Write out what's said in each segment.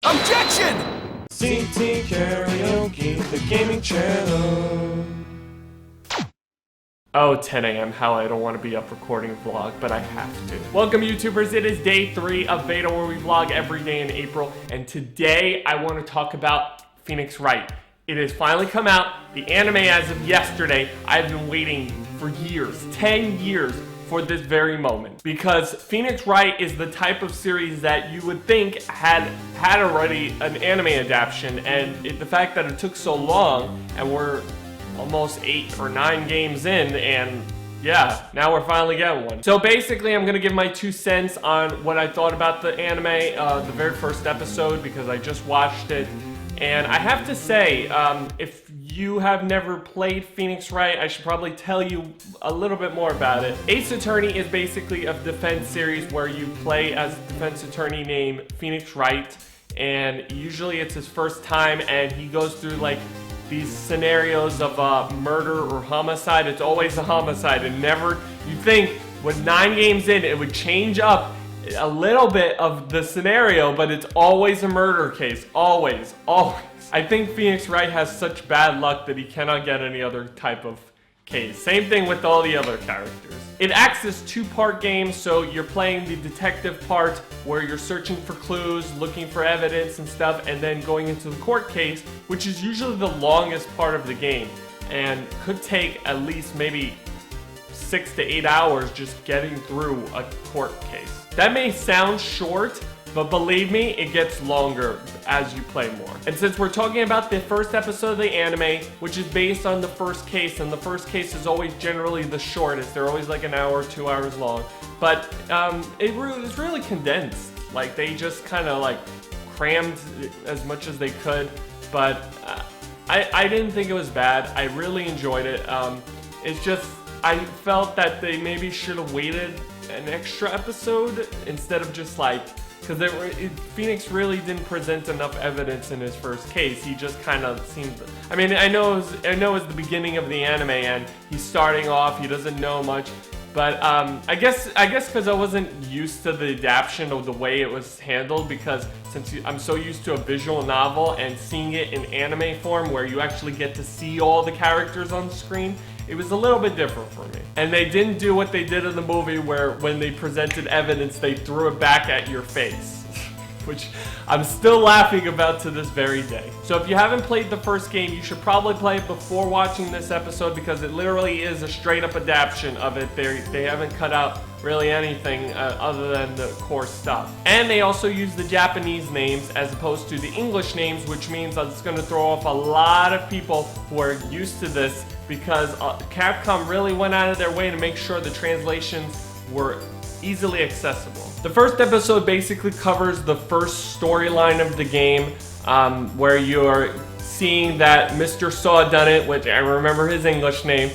Objection! CTKaraoke, the gaming channel. Oh, 10 a.m. How I don't want to be up recording a vlog, but I have to. Welcome, YouTubers. It is day 3 of beta where we vlog every day in April, and today I want to talk about Phoenix Wright. It has finally come out, the anime as of yesterday. I've been waiting for years, 10 years, for this very moment. Because Phoenix Wright is the type of series that you would think had already an anime adaptation, and the fact that it took so long, and we're almost 8 or 9 games in, and yeah, now we're finally getting one. So basically, I'm gonna give my 2 cents on what I thought about the anime, the very first episode, because I just watched it. And I have to say, if you have never played Phoenix Wright, I should probably tell you a little bit more about it. Ace Attorney is basically a defense series where you play as a defense attorney named Phoenix Wright, and usually it's his first time, and he goes through like these scenarios of murder or homicide. It's always a homicide, and never, you think with 9 games in it would change up a little bit of the scenario, but it's always a murder case. Always. I think Phoenix Wright has such bad luck that he cannot get any other type of case. Same thing with all the other characters. It acts as 2-part game, so you're playing the detective part where you're searching for clues, looking for evidence and stuff, and then going into the court case, which is usually the longest part of the game and could take at least maybe 6 to 8 hours just getting through a court case. That may sound short, but believe me, it gets longer as you play more. And since we're talking about the first episode of the anime, which is based on the first case, and the first case is always generally the shortest, they're always like an hour or 2 hours long, but it's really condensed. Like, they just kind of like crammed as much as they could, but I didn't think it was bad. I really enjoyed it. It's just, I felt that they maybe should have waited an extra episode instead of just like, because Phoenix really didn't present enough evidence in his first case. He just kind of seemed, I mean, I know it's the beginning of the anime and he's starting off, he doesn't know much, but I guess because I wasn't used to the adaptation of the way it was handled, because since I'm so used to a visual novel and seeing it in anime form where you actually get to see all the characters on screen, it was a little bit different for me. And they didn't do what they did in the movie where when they presented evidence, they threw it back at your face, which I'm still laughing about to this very day. So if you haven't played the first game, you should probably play it before watching this episode, because it literally is a straight up adaptation of it. They haven't cut out really anything other than the core stuff. And they also use the Japanese names as opposed to the English names, which means that it's going to throw off a lot of people who are used to this, because Capcom really went out of their way to make sure the translations were easily accessible. The first episode basically covers the first storyline of the game, where you're seeing that Mr. Sawdunit, which I remember his English name,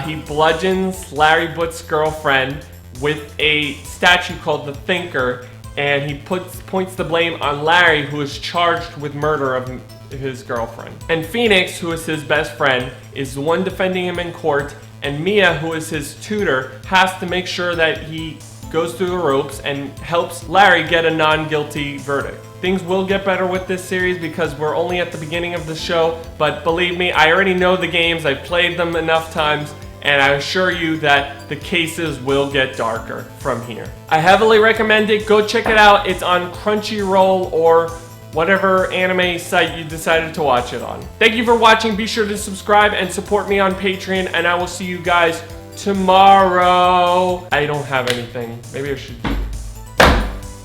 he bludgeons Larry Boot's girlfriend with a statue called the Thinker, and he points the blame on Larry, who is charged with murder of his girlfriend. And Phoenix, who is his best friend, is the one defending him in court, and Mia, who is his tutor, has to make sure that he goes through the ropes and helps Larry get a non-guilty verdict. Things will get better with this series because we're only at the beginning of the show, but believe me, I already know the games, I've played them enough times, and I assure you that the cases will get darker from here. I heavily recommend it. Go check it out. It's on Crunchyroll or whatever anime site you decided to watch it on. Thank you for watching. Be sure to subscribe and support me on Patreon, and I will see you guys tomorrow. I don't have anything. Maybe I should.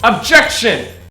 Objection!